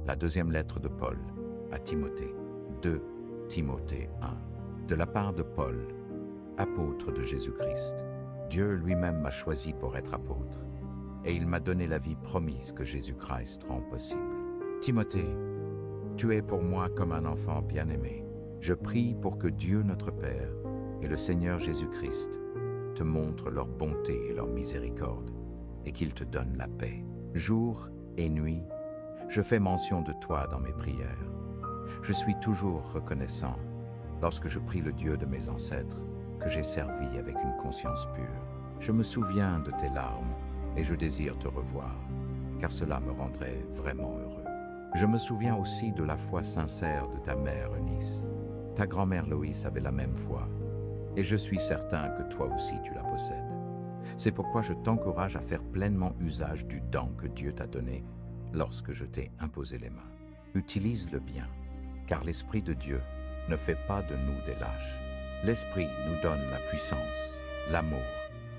La deuxième lettre de Paul à Timothée, 2 Timothée 1. De la part de Paul, apôtre de Jésus-Christ. Dieu lui-même m'a choisi pour être apôtre, et il m'a donné la vie promise que Jésus-Christ rend possible. Timothée, tu es pour moi comme un enfant bien-aimé. Je prie pour que Dieu notre Père et le Seigneur Jésus-Christ te montrent leur bonté et leur miséricorde, et qu'ils te donnent la paix. Jour et nuit, je fais mention de toi dans mes prières. Je suis toujours reconnaissant lorsque je prie le Dieu de mes ancêtres, que j'ai servi avec une conscience pure. Je me souviens de tes larmes et je désire te revoir, car cela me rendrait vraiment heureux. Je me souviens aussi de la foi sincère de ta mère Eunice. Ta grand-mère Loïs avait la même foi, et je suis certain que toi aussi tu la possèdes. C'est pourquoi je t'encourage à faire pleinement usage du don que Dieu t'a donné lorsque je t'ai imposé les mains. Utilise-le bien, car l'Esprit de Dieu ne fait pas de nous des lâches. L'Esprit nous donne la puissance, l'amour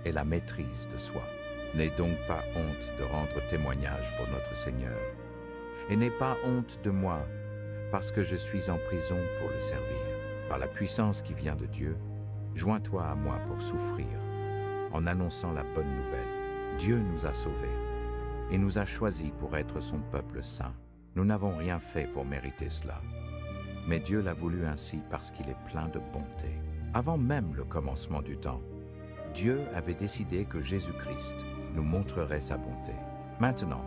et la maîtrise de soi. N'aie donc pas honte de rendre témoignage pour notre Seigneur. Et n'aie pas honte de moi, parce que je suis en prison pour le servir. Par la puissance qui vient de Dieu, joins-toi à moi pour souffrir, en annonçant la bonne nouvelle. Dieu nous a sauvés et nous a choisis pour être son peuple saint. Nous n'avons rien fait pour mériter cela, mais Dieu l'a voulu ainsi parce qu'il est plein de bonté. Avant même le commencement du temps, Dieu avait décidé que Jésus-Christ nous montrerait sa bonté. Maintenant,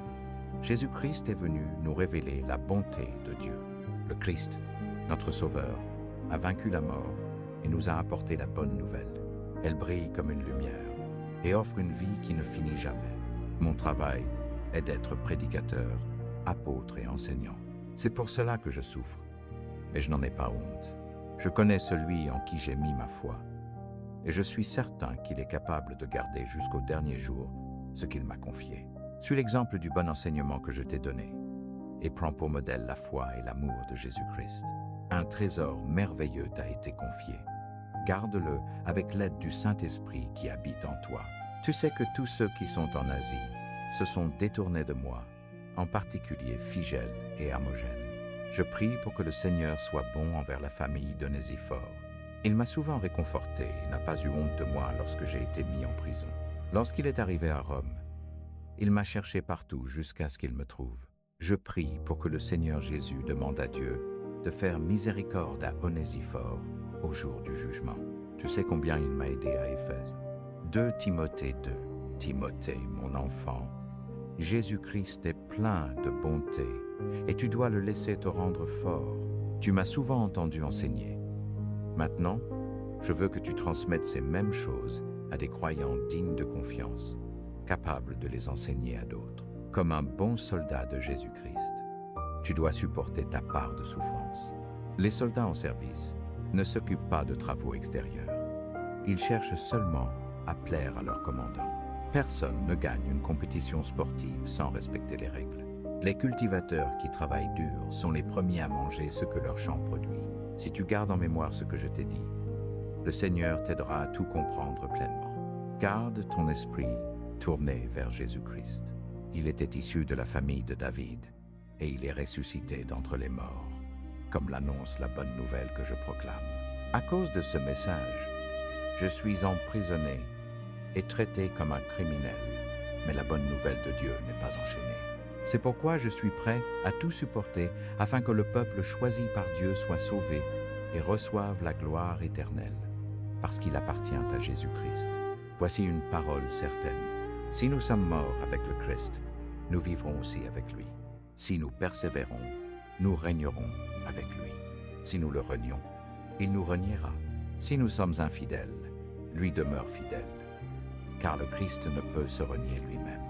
Jésus-Christ est venu nous révéler la bonté de Dieu. Le Christ, notre Sauveur, a vaincu la mort et nous a apporté la bonne nouvelle. Elle brille comme une lumière et offre une vie qui ne finit jamais. Mon travail est d'être prédicateur, apôtre et enseignant. C'est pour cela que je souffre, mais je n'en ai pas honte. Je connais celui en qui j'ai mis ma foi, et je suis certain qu'il est capable de garder jusqu'au dernier jour ce qu'il m'a confié. Suis l'exemple du bon enseignement que je t'ai donné, et prends pour modèle la foi et l'amour de Jésus-Christ. Un trésor merveilleux t'a été confié. Garde-le avec l'aide du Saint-Esprit qui habite en toi. Tu sais que tous ceux qui sont en Asie se sont détournés de moi, en particulier Phygèle et Hermogène. Je prie pour que le Seigneur soit bon envers la famille d'Onésiphore. Il m'a souvent réconforté et n'a pas eu honte de moi lorsque j'ai été mis en prison. Lorsqu'il est arrivé à Rome, il m'a cherché partout jusqu'à ce qu'il me trouve. Je prie pour que le Seigneur Jésus demande à Dieu de faire miséricorde à Onésiphore au jour du jugement. Tu sais combien il m'a aidé à Éphèse. 2 Timothée 2. Timothée, mon enfant, Jésus-Christ est plein de bonté et tu dois le laisser te rendre fort. Tu m'as souvent entendu enseigner. Maintenant, je veux que tu transmettes ces mêmes choses à des croyants dignes de confiance, capables de les enseigner à d'autres. Comme un bon soldat de Jésus-Christ, tu dois supporter ta part de souffrance. Les soldats en service ne s'occupent pas de travaux extérieurs. Ils cherchent seulement à plaire à leur commandant. Personne ne gagne une compétition sportive sans respecter les règles. Les cultivateurs qui travaillent dur sont les premiers à manger ce que leur champ produit. Si tu gardes en mémoire ce que je t'ai dit, le Seigneur t'aidera à tout comprendre pleinement. Garde ton esprit tourné vers Jésus-Christ. Il était issu de la famille de David et il est ressuscité d'entre les morts, comme l'annonce la bonne nouvelle que je proclame. À cause de ce message, je suis emprisonné et traité comme un criminel, mais la bonne nouvelle de Dieu n'est pas enchaînée. C'est pourquoi je suis prêt à tout supporter afin que le peuple choisi par Dieu soit sauvé et reçoive la gloire éternelle, parce qu'il appartient à Jésus-Christ. Voici une parole certaine. Si nous sommes morts avec le Christ, nous vivrons aussi avec lui. Si nous persévérons, nous régnerons avec lui. Si nous le renions, il nous reniera. Si nous sommes infidèles, lui demeure fidèle, car le Christ ne peut se renier lui-même.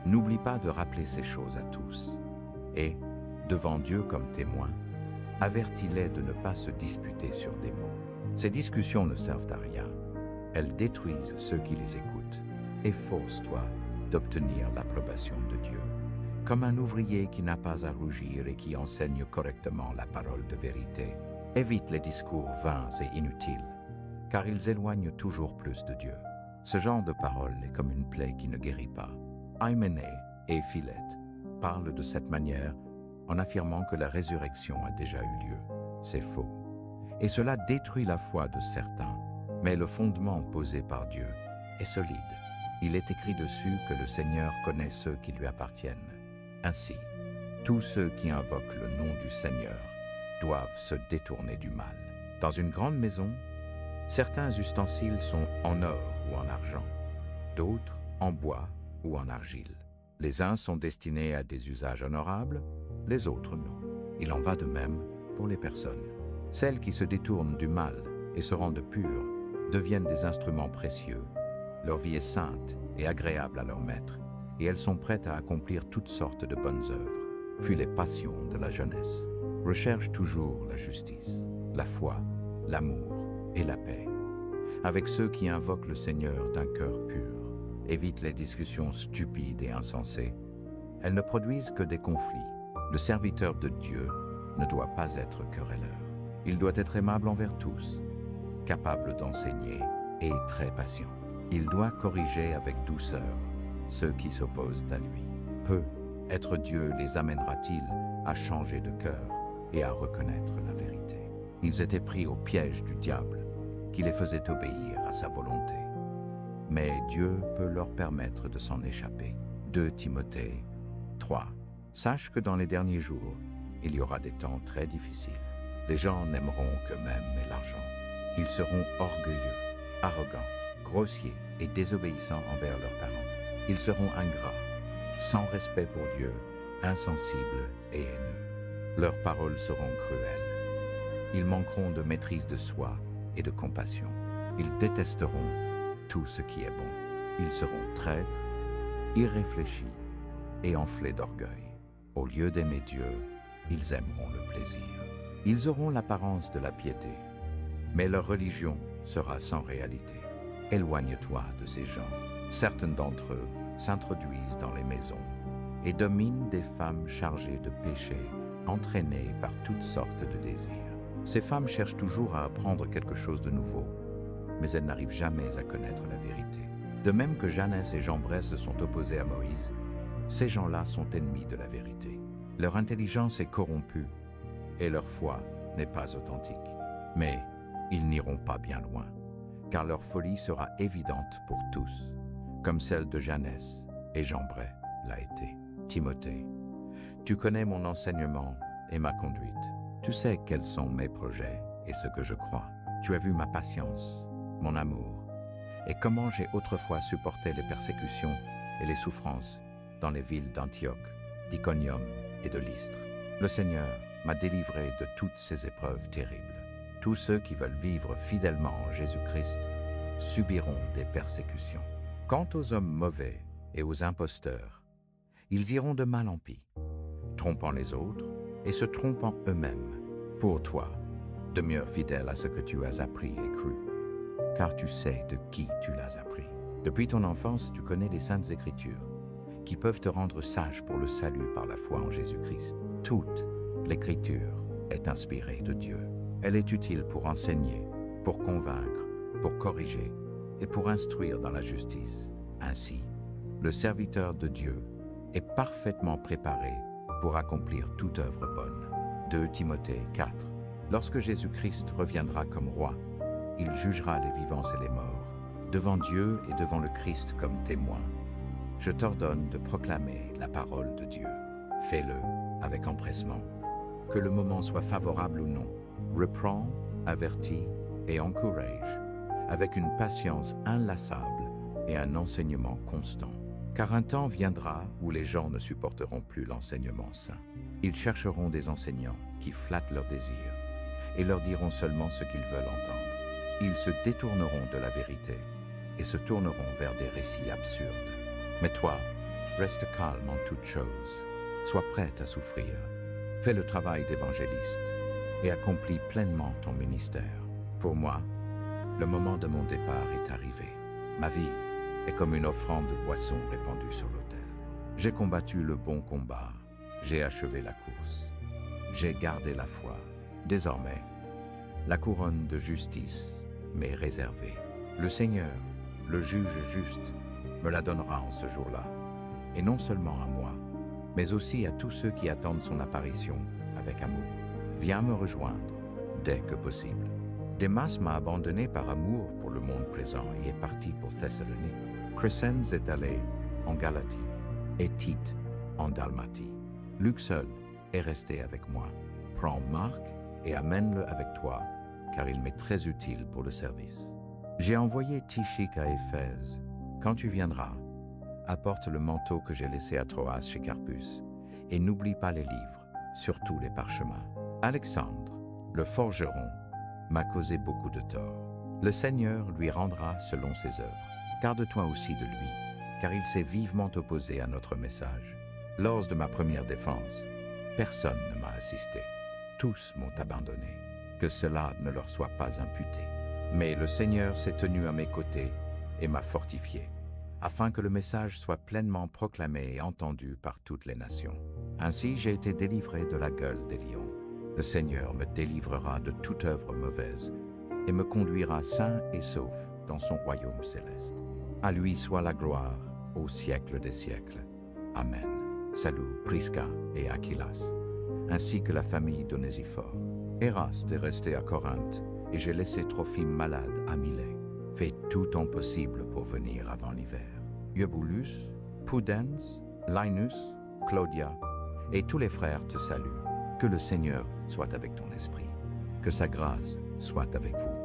N'oublie pas de rappeler ces choses à tous, et, devant Dieu comme témoin, avertis-les de ne pas se disputer sur des mots. Ces discussions ne servent à rien. Elles détruisent ceux qui les écoutent. Efforce-toi d'obtenir l'approbation de Dieu, comme un ouvrier qui n'a pas à rougir et qui enseigne correctement la parole de vérité. Évite les discours vains et inutiles, car ils éloignent toujours plus de Dieu. Ce genre de parole est comme une plaie qui ne guérit pas. Hyménée et Philette parlent de cette manière en affirmant que la résurrection a déjà eu lieu. C'est faux. Et cela détruit la foi de certains. Mais le fondement posé par Dieu est solide. Il est écrit dessus que le Seigneur connaît ceux qui lui appartiennent. Ainsi, tous ceux qui invoquent le nom du Seigneur doivent se détourner du mal. Dans une grande maison, certains ustensiles sont en or ou en argent, d'autres en bois ou en argile. Les uns sont destinés à des usages honorables, les autres non. Il en va de même pour les personnes. Celles qui se détournent du mal et se rendent pures deviennent des instruments précieux. Leur vie est sainte et agréable à leur maître, et elles sont prêtes à accomplir toutes sortes de bonnes œuvres. Fuis les passions de la jeunesse. Recherche toujours la justice, la foi, l'amour et la paix. Avec ceux qui invoquent le Seigneur d'un cœur pur, évite les discussions stupides et insensées. Elles ne produisent que des conflits. Le serviteur de Dieu ne doit pas être querelleur. Il doit être aimable envers tous, capable d'enseigner et très patient. Il doit corriger avec douceur ceux qui s'opposent à lui. Peu être Dieu les amènera-t-il à changer de cœur et à reconnaître la vérité. Ils étaient pris au piège du diable, qui les faisait obéir à sa volonté. Mais Dieu peut leur permettre de s'en échapper. 2 Timothée 3. Sache que dans les derniers jours, il y aura des temps très difficiles. Les gens n'aimeront qu'eux-mêmes et l'argent. Ils seront orgueilleux, arrogants, grossiers et désobéissants envers leurs parents. Ils seront ingrats, sans respect pour Dieu, insensibles et haineux. Leurs paroles seront cruelles. Ils manqueront de maîtrise de soi et de compassion. Ils détesteront tout ce qui est bon. Ils seront traîtres, irréfléchis et enflés d'orgueil. Au lieu d'aimer Dieu, ils aimeront le plaisir. Ils auront l'apparence de la piété, mais leur religion sera sans réalité. Éloigne-toi de ces gens. Certains d'entre eux s'introduisent dans les maisons et dominent des femmes chargées de péchés, entraînées par toutes sortes de désirs. Ces femmes cherchent toujours à apprendre quelque chose de nouveau, mais elles n'arrivent jamais à connaître la vérité. De même que Jannes et Jambres se sont opposés à Moïse, ces gens-là sont ennemis de la vérité. Leur intelligence est corrompue et leur foi n'est pas authentique. Mais ils n'iront pas bien loin, car leur folie sera évidente pour tous, comme celle de Jannes et Jambres l'a été. Timothée, tu connais mon enseignement et ma conduite. Tu sais quels sont mes projets et ce que je crois. Tu as vu ma patience, mon amour, et comment j'ai autrefois supporté les persécutions et les souffrances dans les villes d'Antioche, d'Iconium et de Lystre. Le Seigneur m'a délivré de toutes ces épreuves terribles. Tous ceux qui veulent vivre fidèlement en Jésus-Christ subiront des persécutions. Quant aux hommes mauvais et aux imposteurs, ils iront de mal en pis, trompant les autres et se trompant eux-mêmes. Pour toi, demeure fidèle à ce que tu as appris et cru, car tu sais de qui tu l'as appris. Depuis ton enfance, tu connais les Saintes Écritures, qui peuvent te rendre sage pour le salut par la foi en Jésus-Christ. Toute l'Écriture est inspirée de Dieu. Elle est utile pour enseigner, pour convaincre, pour corriger et pour instruire dans la justice. Ainsi, le serviteur de Dieu est parfaitement préparé pour accomplir toute œuvre bonne. 2 Timothée 4. Lorsque Jésus-Christ reviendra comme roi, il jugera les vivants et les morts, devant Dieu et devant le Christ comme témoin. Je t'ordonne de proclamer la parole de Dieu. Fais-le avec empressement. Que le moment soit favorable ou non, reprends, avertis et encourage, avec une patience inlassable et un enseignement constant. Car un temps viendra où les gens ne supporteront plus l'enseignement saint. Ils chercheront des enseignants qui flattent leurs désirs et leur diront seulement ce qu'ils veulent entendre. Ils se détourneront de la vérité et se tourneront vers des récits absurdes. Mais toi, reste calme en toutes choses. Sois prête à souffrir. Fais le travail d'évangéliste et accomplis pleinement ton ministère. Pour moi, le moment de mon départ est arrivé. Ma vie est comme une offrande de boissons répandue sur l'autel. J'ai combattu le bon combat. J'ai achevé la course. J'ai gardé la foi. Désormais, la couronne de justice m'est réservée. Le Seigneur, le juge juste, me la donnera en ce jour-là. Et non seulement à moi, mais aussi à tous ceux qui attendent son apparition avec amour. Viens me rejoindre dès que possible. Démas m'a abandonné par amour pour le monde présent et est parti pour Thessalonique. Crescens est allé en Galatie et Tite en Dalmatie. Luc seul est resté avec moi. Prends Marc et amène-le avec toi, car il m'est très utile pour le service. J'ai envoyé Tychik à Éphèse. Quand tu viendras, apporte le manteau que j'ai laissé à Troas chez Carpus, et n'oublie pas les livres, surtout les parchemins. Alexandre, le forgeron, m'a causé beaucoup de tort. Le Seigneur lui rendra selon ses œuvres. Garde-toi aussi de lui, car il s'est vivement opposé à notre message. Lors de ma première défense, personne ne m'a assisté. Tous m'ont abandonné. Que cela ne leur soit pas imputé. Mais le Seigneur s'est tenu à mes côtés et m'a fortifié, afin que le message soit pleinement proclamé et entendu par toutes les nations. Ainsi j'ai été délivré de la gueule des lions. Le Seigneur me délivrera de toute œuvre mauvaise et me conduira sain et sauf dans son royaume céleste. À lui soit la gloire au siècle des siècles. Amen. Salut Prisca et Aquilas, ainsi que la famille d'Onésiphore. Éraste est resté à Corinthe et j'ai laissé Trophime malade à Milet. Fais tout ton possible pour venir avant l'hiver. Eubulus, Pudens, Linus, Claudia et tous les frères te saluent. Que le Seigneur soit avec ton esprit. Que sa grâce soit avec vous.